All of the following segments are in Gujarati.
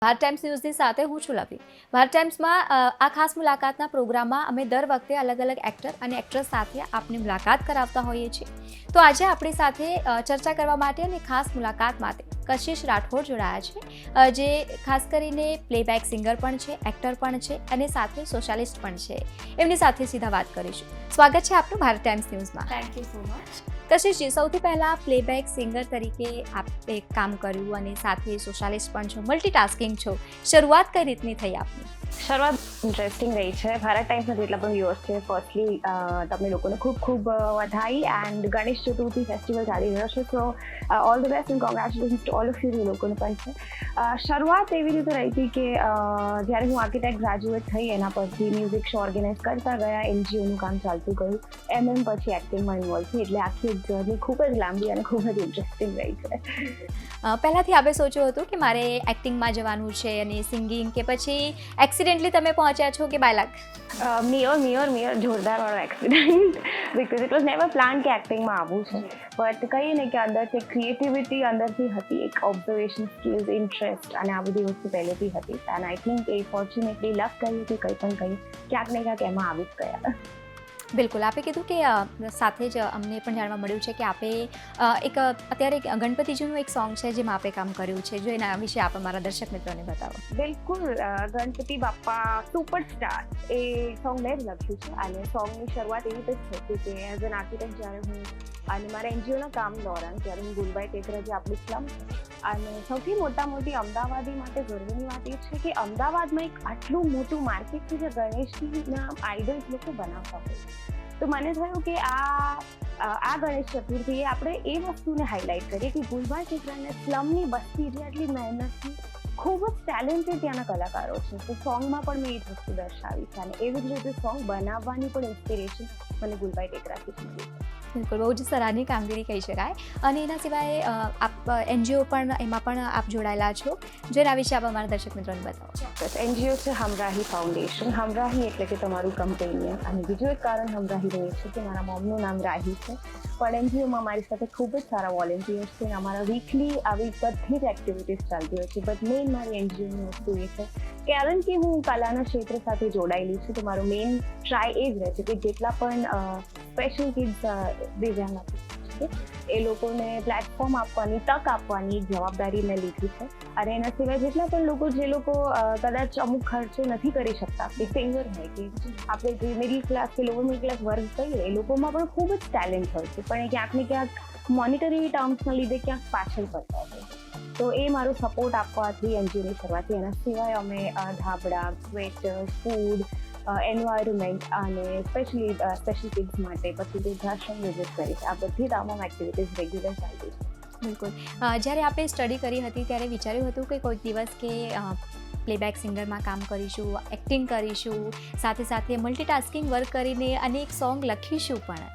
ભારત ટાઈમ્સ ન્યૂઝની સાથે હું છું લવી. ભારત ટાઈમ્સમાં આ ખાસ મુલાકાતના પ્રોગ્રામમાં અમે દર વખતે અલગ અલગ એક્ટર અને એક્ટ્રેસ સાથે આપની મુલાકાત કરાવતા હોઈએ છીએ. તો આજે આપણી સાથે ચર્ચા કરવા માટે અને ખાસ મુલાકાત માટે કશિશ રાઠોડ જોડાયા છે, જે ખાસ કરીને પ્લેબેક સિંગર પણ છે, એક્ટર પણ છે અને સાથે સોશિયાલિસ્ટ પણ છે. એમની સાથે સીધા વાત કરીશું. સ્વાગત છે આપનું ભારત ટાઈમ્સ ન્યૂઝમાં. Thank you so much. કશિશજી, સૌથી પહેલાં પ્લેબેક સિંગર તરીકે આપે કામ કર્યું અને સાથે સોશિયાલિસ્ટ પણ છો, મલ્ટીટાસ્કિંગ છો. શરૂઆત કઈ રીતની થઈ આપની? શરૂઆત ઇન્ટરેસ્ટિંગ રહી છે. ભારત ટાઈમ્સના જેટલા પણ વ્યુઅર્સ છે, ફર્સ્ટલી તમને લોકોને ખૂબ ખૂબ વધાઈ. એન્ડ ગણેશ ચતુર્થી ફેસ્ટિવલ ચાલી રહ્યો છે, સો all the best and congratulations to all of you લોકોને પણ છે. શરૂઆત એવી રીતે રહી હતી કે જ્યારે હું આર્કિટેક્ટ ગ્રેજ્યુએટ થઈ એના પરથી મ્યુઝિક શો ઓર્ગેનાઇઝ કરતા ગયા, એનજીઓનું કામ ચાલતું ગયું, એમ પછી એક્ટિંગમાં ઇન્વોલ્વ થઈ. એટલે આખી જર્ની ખૂબ જ લાંબી અને ખૂબ જ ઇન્ટરેસ્ટિંગ રહી છે. પહેલાંથી આપણે સોચ્યું હતું કે મારે એક્ટિંગમાં જવાનું છે અને સિંગિંગ, કે પછી એક્સિડેન્ટલી તમે પહોંચ્યા છો કે બાય લક? મિયર જોરદાર વાળો accident, because it was never plan કે એક્ટિંગમાં આવવું છે. બટ કહીએ ને કે અંદરથી ક્રિએટિવિટી અંદરથી હતી, એક ઓબ્ઝર્વેશન સ્કિલ્સ, ઇન્ટરેસ્ટ અને આ બધી વસ્તુ પહેલેથી હતી. એન્ડ આઈ થિંક એ ફોર્ચ્યુનેટલી લક કહ્યું કે કંઈ પણ કહ્યું, ક્યાંક ને ક્યાંક એમાં આવી જ ગયા. બિલકુલ. આપે કીધું કે સાથે જ અમને પણ જાણવા મળ્યું છે કે આપે એક અત્યારે ગણપતિજીનું એક સોંગ છે જેમાં આપે કામ કર્યું છે, જો એના વિશે આપ અમારા દર્શક મિત્રોને બતાવો. બિલકુલ. ગણપતિ બાપ્પા સુપરસ્ટાર એ સોંગ મેં જ લખ્યું છે. અને સોંગની શરૂઆત એવી રીતે જ થતી કે એઝ એન આર્કિટેક્ટ જ્યારે હું અને મારા એનજીઓના કામ દોરાન જ્યારે હું ગુલબાઈ ટેકરા, જે આપણી સ્લમ છે, અને સૌથી મોટી અમદાવાદી માટે ગર્વની વાત એ છે કે અમદાવાદમાં એક આટલું મોટું માર્કેટ છે જે ગણેશજીના આઈડલ્સ લોકો બનાવતા હોય. તો મને થયું કે આ ગણેશ ચતુર્થીએ આપણે એ વસ્તુને હાઇલાઇટ કરીએ કે ગુલબાઈ ટેકરાને સ્લમની બસ્તી જે આટલી મહેનતથી ખૂબ જ ટેલેન્ટેડ ત્યાંના કલાકારો છે. તો સોંગમાં પણ મેં એ જ વસ્તુ દર્શાવી છે. અને એવી જ રીતે સોંગ બનાવવાની પણ ઇન્સ્પિરેશન મને ગુલબાઈ ટેકરાથી જ મળી છે. બિલકુલ, બહુ જ સરાહનીય કામગીરી કહી શકાય. અને એના સિવાય આપ એનજીઓ પણ એમાં પણ આપ જોડાયેલા છો, જેના વિશે આપ અમારા દર્શક મિત્રોને બતાવો. ચોક્કસ. એનજીઓ છે હમરાહી ફાઉન્ડેશન. હમરાહી એટલે કે તમારું કમ્પેનિયન. અને બીજું એક કારણ હમરાહી રહે છે કે મારા મોમનું નામ રાહી છે. પણ એનજીઓમાં મારી સાથે ખૂબ જ સારા વોલેન્ટિયર્સ છે. અમારા વીકલી આવી બધી જ એક્ટિવિટીઝ ચાલતી હોય છે. બટ મેઇન મારી એનજીઓની વસ્તુ એ છે કારણ કે હું કલાના ક્ષેત્ર સાથે જોડાયેલી છું, તો મારો મેઇન ટ્રાય એ જ રહે છે કે જેટલા પણ સ્પેશિયલ કિડ્સ દિવ્યાંગ છે એ લોકોને પ્લેટફોર્મ આપવાની, તક આપવાની જવાબદારી મેં લીધી છે. અને એના સિવાય જેટલા પણ લોકો જે લોકો કદાચ અમુક ખર્ચો નથી કરી શકતા, કે સિંગર હોય કે આપણે જે મિડલ ક્લાસ કે લોઅર મિડલ ક્લાસ વર્ગ કહીએ, એ લોકોમાં પણ ખૂબ જ ટેલેન્ટ હોય છે, પણ એ ક્યાંક ને ક્યાંક મોનિટરી ટર્મ્સના લીધે ક્યાંક પાછળ પડતા હોય. તો એ મારો સપોર્ટ આપવાથી એનજીઓની શરૂઆત થઈ. એના સિવાય અમે ધાબળા, સ્વેટર, ફૂડ, એન્વાયરમેન્ટ અને સ્પેશિયલ કિડ્સ માટે પછી વૃદ્ધાશ્રમ વિઝિટ કરી છે. આ બધી તમામ એક્ટિવિટીઝ રેગ્યુલર ચાલતી છે. બિલકુલ. જ્યારે આપણે સ્ટડી કરી હતી ત્યારે વિચાર્યું હતું કે કોઈક દિવસ કે પ્લેબેક સિંગરમાં કામ કરીશું, એક્ટિંગ કરીશું, સાથે સાથે મલ્ટીટાસ્કિંગ વર્ક કરીને અનેક સોંગ લખીશું પણ?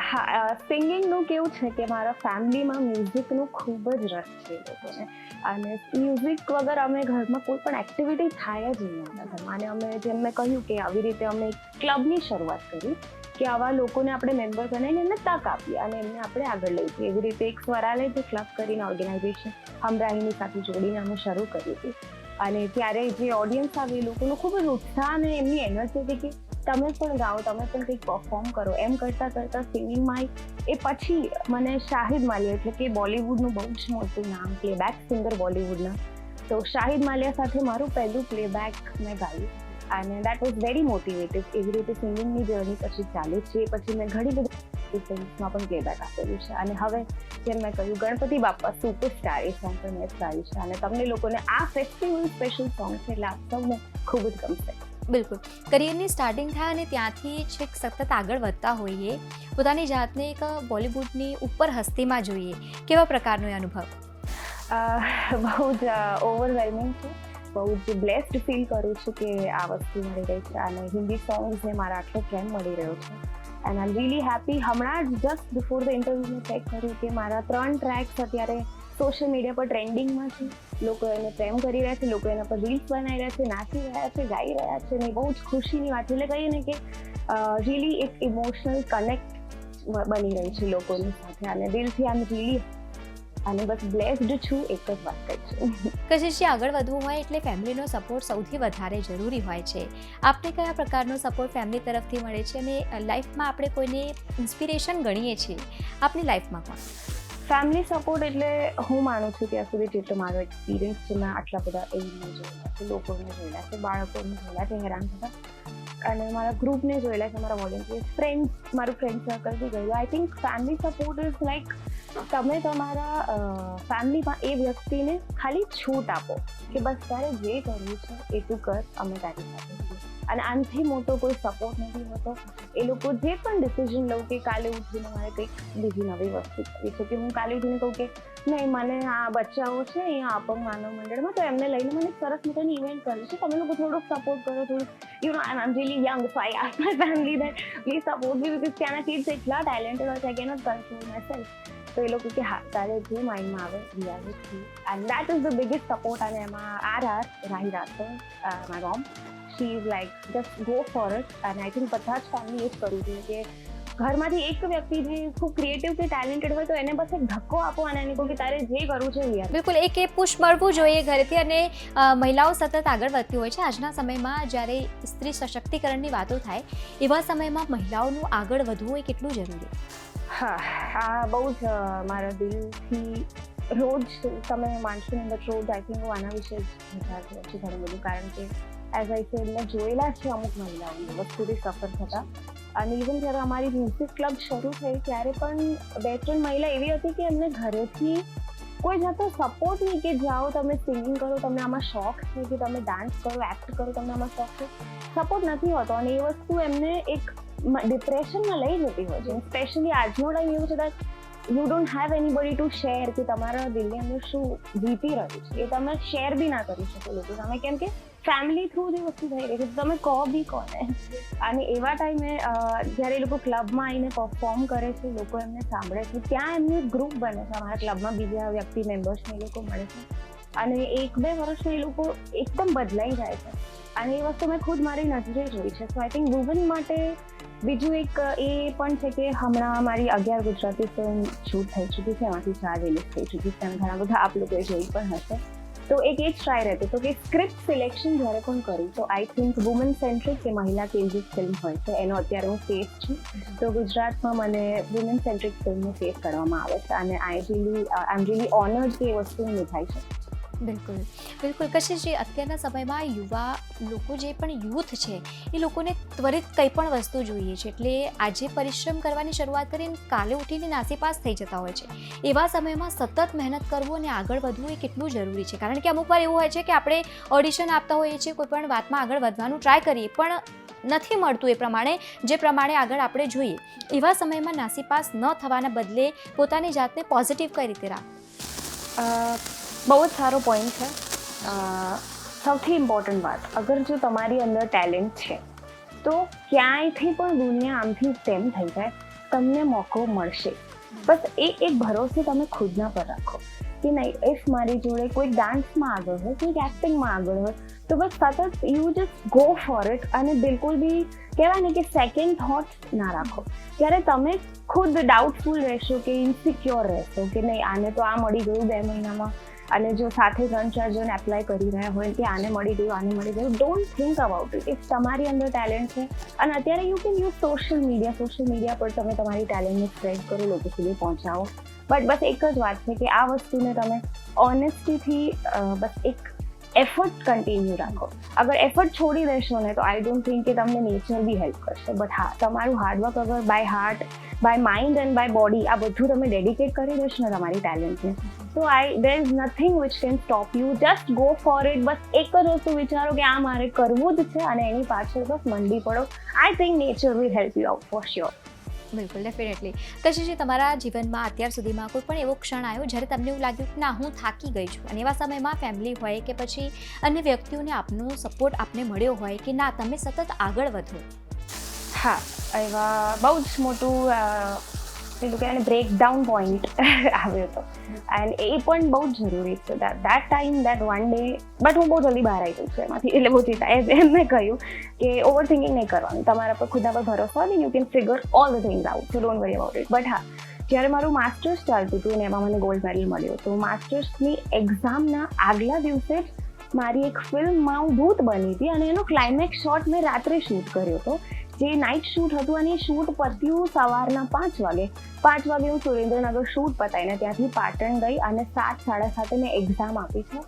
હા, સિંગિંગનું કેવું છે કે મારા ફેમિલીમાં મ્યુઝિકનું ખૂબ જ રસ છે લોકોને. અને મ્યુઝિક વગર અમે ઘરમાં કોઈ પણ એક્ટિવિટી થાય જ નહીં આપણા ઘરમાં. અને અમે જેમ મેં કહ્યું કે આવી રીતે અમે એક ક્લબની શરૂઆત કરી કે આવા લોકોને આપણે મેમ્બર બનાવીને એમને તક આપીએ અને એમને આપણે આગળ લઈ જઈએ. એવી રીતે એક સ્વરાલય જે ક્લબ કરીને ઓર્ગેનાઇઝેશન હમરાહીની સાથે જોડીને અમે શરૂ કરી હતી. અને ત્યારે જે ઓડિયન્સ આવે એ લોકોનો ખૂબ જ ઉત્સાહ અને એમની એનર્જી હતી કે તમે પણ ગાઓ, તમે પણ કંઈક પરફોર્મ કરો. એમ કરતાં સિંગિંગમાં એ પછી મને શાહિદ માલિયા, એટલે કે બોલિવૂડનું બહુ જ મોટું નામ, પ્લેબેક સિંગર બોલિવૂડના, તો શાહિદ માલિયા સાથે મારું પહેલું પ્લેબેક મેં ગાયું. અને દેટ વોઝ વેરી મોટિવેટિવ. એવી રીતે સિંગિંગની જર્ની પછી ચાલુ છે. પછી મેં ઘણી બધી ફિલ્મ્સમાં પણ પ્લેબેક આપેલું છે. અને હવે જેમ મેં કહ્યું, ગણપતિ બાપ્પા સુપરસ્ટાર એ સોંગ પણ મેં ગાયું છે. અને તમને લોકોને આ ફેસ્ટિવલ સ્પેશિયલ સોંગ છે એટલે આપ સૌને ખૂબ જ ગમશે. બિલકુલ. કરિયરની સ્ટાર્ટિંગ થાય અને ત્યાંથી છેક સતત આગળ વધતા હોઈએ, પોતાની જાતને એક બોલિવૂડની ઉપર હસ્તીમાં જોઈએ, કેવા પ્રકારનો એ અનુભવ? બહુ જ ઓવરવેલ્મિંગ છે. બહુ જ બ્લેસ્ડ ફીલ કરું છું કે આ વસ્તુ મળી રહી છે. અને હિન્દી સોંગ્સને મારા આટલો પ્રેમ મળી રહ્યો છે. And I am really happy. હમણાં જ જસ્ટ બિફોર ધ ઇન્ટરવ્યૂ મેં ચેક કર્યું કે મારા 3 ટ્રેક્સ અત્યારે સોશિયલ મીડિયા પર ટ્રેન્ડિંગમાં છે. લોકો એને પ્રેમ કરી રહ્યા છે, લોકો એના પર રીલ્સ બનાવી રહ્યા છે, નાચી રહ્યા છે, ગાઈ રહ્યા છે. અને બહુ જ ખુશીની વાત છે. એટલે કહીએ ને કે રિયલી એક ઇમોશનલ કનેક્ટ બની રહી છે લોકોની સાથે. અને દિલથી આઈ એમ રિયલી અને બસ બ્લેસ્ડ છું, એક જ વાત કહીશું. કશિશજી, આગળ વધવું હોય એટલે ફેમિલીનો સપોર્ટ સૌથી વધારે જરૂરી હોય છે. આપને કયા પ્રકારનો સપોર્ટ ફેમિલી તરફથી મળે છે અને લાઈફમાં આપણે કોઈને ઇન્સ્પિરેશન ગણીએ છીએ, આપની લાઈફમાં કોણ? ફેમિલી સપોર્ટ એટલે હું માનું છું ત્યાં સુધી જેટલો મારો એક્સપિરિયન્સ છે, મેં આટલા બધા એમને જોયેલા છે, લોકોને જોયેલા છે, બાળકોને જોયેલા છે હેરાન થતા, અને મારા ગ્રુપને જોયેલા છે, મારા વોલેન્ટિયર્સ, ફ્રેન્ડ્સ, મારું ફ્રેન્ડ સર્કલ બી ગયું. I think family support is like તમે તમારા ફેમિલીમાં એ વ્યક્તિને ખાલી છૂટ આપો કે બસ તારે જે કરવું છે એ તું કર, અમે તારી સાથે છીએ. અને આનાથી મોટો કોઈ સપોર્ટ નથી હોતો. એ લોકો જે પણ ડિસિઝન લઉં કે કાલે ઉઠીને મારે કંઈક બીજી નવી વસ્તુ કરવી છે, કે હું કાલે ઉઠીને કહું કે નહીં મને આ બચ્ચાઓ છે અહીંયા અપંગ માનવ મંડળમાં, તો એમને લઈને મને સરસ મજાની ઇવેન્ટ કરવી છે, તમે લોકો થોડુંક સપોર્ટ કરો, થોડુંક I am really young, so I ask my family that please support me, because ત્યાંના કિડ્સ એટલા ટેલેન્ટેડ હોય છે, I cannot control my self. તો એ લોકો કે હા તારે જે માઇન્ડમાં આવે we are with you, and that is the biggest support. અને એમાં Rahi Rathod, my mom, she is like just go for it. અને આઈ થિંક બધા જ ફેમિલી એ જ કરવું જોઈએ કે ઘરમાંથી એક વ્યક્તિ જે ખૂબ ક્રિએટિવ કે ટેલેન્ટેડ હોય તો એને બસ એક ધક્કો આપો અને એને કહો કે તારે જે કરવું છે યાર. બિલકુલ, એક એ પુશ મળવું જોઈએ ઘરેથી. અને મહિલાઓ સતત આગળ વધતી હોય છે. આજના સમયમાં જ્યારે સ્ત્રી સશક્તિકરણની વાતો થાય એવા સમયમાં મહિલાઓનું આગળ વધવું એ કેટલું જરૂરી? હા, આ બહુ જ મારા દિલથી રોજ તમે માનશો ને બટ રોજ આઈ થિંક હું આના વિશે જ વિચારતી હોઉં છું ઘણું બધું, કારણ કે એઝ આઈ સેડ મેં જોયેલા છે અમુક મહિલાઓને વસ્તુથી સફર થતા. અને ઇવન જ્યારે અમારી મ્યુઝિક ક્લબ શરૂ થઈ ત્યારે પણ 2-3 મહિલા એવી હતી કે એમને ઘરેથી કોઈ જાતો સપોર્ટ નહીં કે જાઓ તમે સિંગિંગ કરો, તમને આમાં શોખ છે કે તમે ડાન્સ કરો, એક્ટ કરો, તમને આમાં શોખ છે, સપોર્ટ નથી હોતો. અને એ વસ્તુ એમને એક ડિપ્રેશનમાં લઈ જતી હોય છે. સ્પેશિયલી આજનો ટાઈમ એવું છે that you don't have anybody two share કે તમારા દિલની અંદર શું વીતી રહ્યું છે એ તમે શેર બી ના કરી શકો લોકો સામે, કેમ કે ફેમિલી થ્રુ જે વસ્તુ થઈ રહી છે તમે કહો બી કોને. અને એવા ટાઈમે જ્યારે એ લોકો ક્લબમાં આવીને પરફોર્મ કરે છે, લોકો એમને સાંભળે છે, ત્યાં એમનું ગ્રુપ બને છે અમારા ક્લબમાં, બીજા વ્યક્તિ મેમ્બર્સને એ લોકો મળે છે, અને 1-2 વર્ષમાં એ લોકો એકદમ બદલાઈ જાય છે. અને એ વસ્તુ મેં ખુદ મારી નજરે જોઈ છે. સો આઈ થિંક વુમન માટે બીજું એક એ પણ છે કે હમણાં મારી 11 ગુજરાતી ફિલ્મ શૂટ થઈ ચૂકી છે, એમાંથી 4 રિલીઝ થઈ ચૂકી છે, અને ઘણા બધા આપ લોકોએ જોઈ પણ હશે. તો એક એ જ ટ્રાય રહેતો હતો કે સ્ક્રિપ્ટ સિલેક્શન જ્યારે પણ કરું તો આઈ થિંક વુમન સેન્ટ્રિક કે મહિલા કેન્દ્રિત ફિલ્મ હોય છે, એનો અત્યારે હું ફેસ છું. તો ગુજરાતમાં મને વુમન સેન્ટ્રિક ફિલ્મનો ફેસ કરવામાં આવે છે, અને આઈ એમ રિયલી ઓનર્ડ કે એ વસ્તુ નિભાઈ છે. બિલકુલ બિલકુલ. કશિશજી, અત્યારના સમયમાં યુવા લોકો જે પણ યુથ છે એ લોકોને ત્વરિત કંઈ પણ વસ્તુ જોઈએ છે, એટલે આજે પરિશ્રમ કરવાની શરૂઆત કરીને કાલે ઉઠીને નાસીપાસ થઈ જતા હોય છે. એવા સમયમાં સતત મહેનત કરવું અને આગળ વધવું એ કેટલું જરૂરી છે? કારણ કે અમુક વાર એવું હોય છે કે આપણે ઓડિશન આપતા હોઈએ છીએ, કોઈ પણ વાતમાં આગળ વધવાનું ટ્રાય કરીએ પણ નથી મળતું એ પ્રમાણે જે પ્રમાણે આગળ આપણે જોઈએ. એવા સમયમાં નાસીપાસ ન થવાના બદલે પોતાની જાતને પોઝિટિવ કઈ રીતે રાખવું? બહુ જ સારો પોઈન્ટ છે. સૌથી ઇમ્પોર્ટન્ટ વાત, અગર જો તમારી અંદર ટેલેન્ટ છે તો ક્યાંયથી પણ દુનિયા આમથી તેમ થઈ જાય, તમને મોકો મળશે. બસ એ એક ભરોસે તમે ખુદના પર રાખો કે નહીં, ઇફ મારી જોડે કોઈ ડાન્સમાં આગળ હોય, કોઈ એક્ટિંગમાં આગળ હોય, તો બસ સતત you just go for it. અને બિલકુલ બી કહેવાય ને કે સેકન્ડ થોટ ના રાખો. ત્યારે તમે ખુદ ડાઉટફુલ રહેશો કે ઇન્સિક્યોર રહેશો કે નહીં આને તો આ મળી ગયું 2 મહિનામાં, અને જો સાથે 3-4 જણ એપ્લાય કરી રહ્યા હોય કે આને મળી ગયું, આને મળી ગયું, don't think about it. If તમારી અંદર ટેલેન્ટ છે, અને અત્યારે you can use social media પર તમે તમારી ટેલેન્ટને સ્પ્રેડ કરો, લોકો સુધી પહોંચાવો. બટ બસ એક જ વાત છે કે આ વસ્તુને તમે ઓનેસ્ટીથી બસ એક એફર્ટ કન્ટિન્યુ રાખો. અગર એફર્ટ છોડી દેશો ને તો આઈ ડોન્ટ થિંક કે તમને નેચર બી હેલ્પ કરશે. બટ હા, તમારું હાર્ડવર્ક અગર by heart, by mind and by body આ બધું તમે ડેડિકેટ કરી દેશો ને તમારી ટેલેન્ટને, તો there is nothing which can stop you. Just go for it. બસ એક જ વસ્તુ વિચારો કે આ મારે કરવું જ છે, અને એની પાછળ બસ મંડી પડો. I think nature will help you out for sure. બિલકુલ, ડેફિનેટલી. કશિશજી, તમારા જીવનમાં અત્યાર સુધીમાં કોઈ પણ એવો ક્ષણ આવ્યો જ્યારે તમને એવું લાગ્યું કે ના હું થાકી ગઈ છું, અને એવા સમયમાં ફેમિલી હોય કે પછી અન્ય વ્યક્તિઓને આપનો સપોર્ટ આપને મળ્યો હોય કે ના તમે સતત આગળ વધો? હા, એવા બહુ જ મોટું પેલું કહેવાય ને બ્રેકડાઉન પોઈન્ટ આવ્યો હતો, એન્ડ એ પણ બહુ જ જરૂરી છે. That time, that one day, but હું બહુ જલ્દી બહાર આવી ગઈ છું એમાંથી. એટલે બહુ ચિંતા એમ મેં કહ્યું કે ઓવર થિંકિંગ નહીં કરવાનું, તમારા પર ખુદના પર ભરોસો હોય ને you can figure all the things out, so don't worry about it. But હા, જ્યારે મારું માસ્ટર્સ ચાલતું હતું અને એમાં મને ગોલ્ડ મેડલ મળ્યો, તો માસ્ટર્સની એક્ઝામના આગલા દિવસે જ મારી એક ફિલ્મમાં હું ભૂત બની હતી અને એનો ક્લાઇમેક્સ શોટ મેં રાત્રે શૂટ કર્યો હતો, જે નાઇટ શૂટ હતું અને એ શૂટ પત્યું સવારના 5 વાગે. 5 વાગે હું સુરેન્દ્રનગર શૂટ પતાવીને ત્યાંથી પાટણ ગઈ અને 7, 7:30 મેં એક્ઝામ આપી છે.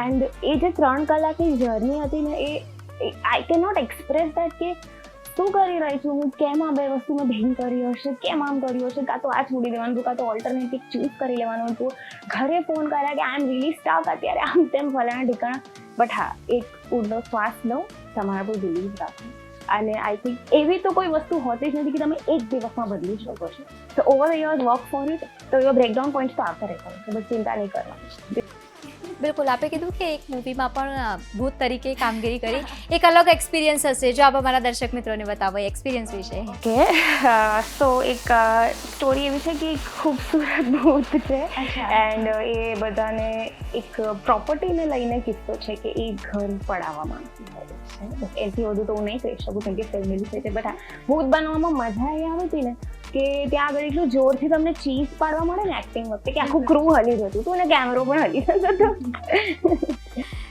એન્ડ એ જે 3 કલાકની જર્ની હતી ને, એ I can not express that કે શું કરી રહી છું હું, કેમ આ બે વસ્તુ મેં ભેગી કરી હશે, કેમ આમ કર્યું હશે, કાં તો આ છોડી દેવાનું હતું, કાં તો ઓલ્ટરનેટિવ ચૂઝ કરી લેવાનું હતું. ઘરે ફોન કર્યા કે આઈ એમ રિયલી સ્ટક અત્યારે આમ તેમ ફલાણા ઠીકાણા. બટ હા, એક ઊંડો શ્વાસ લો, તમારા પર બિલીવ રાખો. અને આઈ થિંક એવી તો કોઈ વસ્તુ હોતી જ નથી કે તમે એક દિવસમાં બદલી શકો છો. તો over the years work four it, તો એવા બ્રેકડાઉન પોઈન્ટ તો આવતા રહેતા હોય છે, બસ ચિંતા નહીં કરવાની. બિલકુલ, આપે કીધું કે એક મૂવીમાં પણ ભૂત તરીકે કામગીરી કરી, એક અલગ એક્સપિરિયન્સ હશે, જો આપ અમારા દર્શક મિત્રોને બતાવો એક્સપિરિયન્સ વિશે. ઓકે, સો એક સ્ટોરી એવી છે કે એક ખૂબસૂરત ભૂત છે એન્ડ એ બધાને એક પ્રોપર્ટીને લઈને કિસ્સો છે કે એ ઘર પડાવવા માંગતી હોય છે. એથી વધુ તો હું નહીં કહી શકું કેમ કે ફેમિલી છે. બટ હા, ભૂત બનવામાં મજા એ આવી હતી ને કે ત્યાં આગળ એટલું જોરથી તમને ચીઝ પાડવા મળે ને એક્ટિંગ વખતે કે આખું ક્રૂ હલી જતું હતું અને કેમેરો પણ હલી જતો હતો.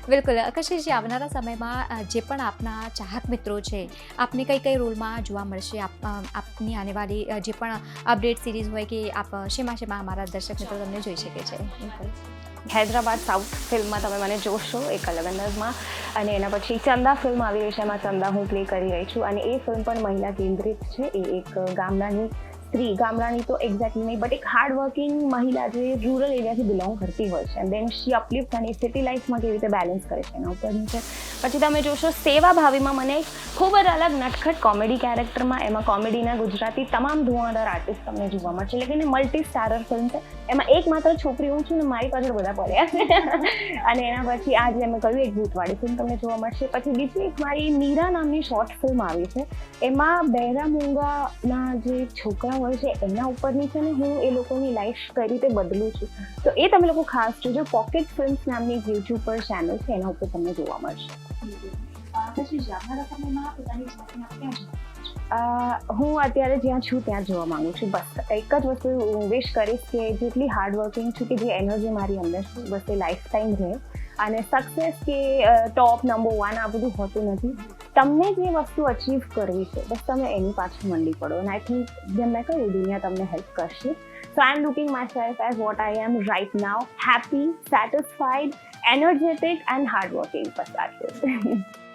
બિલકુલ. કશિશજી, આવનારા સમયમાં જે પણ આપના ચાહક મિત્રો છે, આપને કઈ રોલમાં જોવા મળશે? આપની આનેવાળી જે પણ અપડેટ સિરીઝ હોય કે આપ શેમાં અમારા દર્શક મિત્રો તમને જોઈ શકે છે? હૈદરાબાદ સાઉથ ફિલ્મમાં તમે મને જોશો એક અલગ અંદાજમાં, અને એના પછી ચંદા ફિલ્મ આવી રહી છે, એમાં ચંદા હું પ્લે કરી રહી છું અને એ ફિલ્મ પણ મહિલા કેન્દ્રિત છે. એ એક ગામડાની સ્ત્રી, ગામડાની તો એક્ઝેક્ટલી નહીં બટ એક હાર્ડ વર્કિંગ મહિલા જે રૂરલ એરિયાથી બિલોંગ કરતી હોય છે, દેન શી અપલિફ્ટ અને સિટી લાઈફમાં કેવી રીતે બેલેન્સ કરે છે એના ઉપરની છે. પછી તમે જોશો સેવા ભાવીમાં મને ખૂબ જ અલગ નટખટ કોમેડી કેરેક્ટરમાં, એમાં કોમેડીના ગુજરાતી તમામ ધુઆંધાર આર્ટિસ્ટ તમને જોવા મળશે. એટલે કે મલ્ટી સ્ટારર ફિલ્મ છે, એમાં એકમાત્ર છોકરી હું છું ને મારી પાછળ બધા પડ્યા છે. અને એના પછી આજે મેં કહ્યું એક ભૂતવાળી ફિલ્મ તમને જોવા મળશે. પછી બીજી એક મારી મીરા નામની શોર્ટ ફિલ્મ આવી છે, એમાં બહેરા મૂંગાના જે છોકરા હોય છે એના ઉપરની છે ને હું એ લોકોની લાઈફ કઈ રીતે બદલું છું. તો એ તમે લોકો ખાસ જોજો. પોકેટ ફિલ્મ્સ નામની યુટ્યુબ પર ચેનલ છે, એના ઉપર તમને જોવા મળશે. હું અત્યારે જ્યાં છું ત્યાં જોવા માંગુ છું. બસ એક જ વસ્તુ હું વિશ કરીશ કે જેટલી હાર્ડવર્કિંગ છું કે જે એનર્જી મારી અંદર છે બસ એ લાઈફ ટાઈમ રહે. અને સક્સેસ કે ટોપ નંબર 1 આ બધું હોતું નથી. તમને જે વસ્તુ અચીવ કરવી છે બસ તમે એની પાછળ મંડી પડો. અને આઈ થિંક જેમ મેં કહ્યું દુનિયા તમને હેલ્પ કરશે. So I'm looking myself as what I am right now, happy, satisfied, energetic and hardworking. Bas that's it.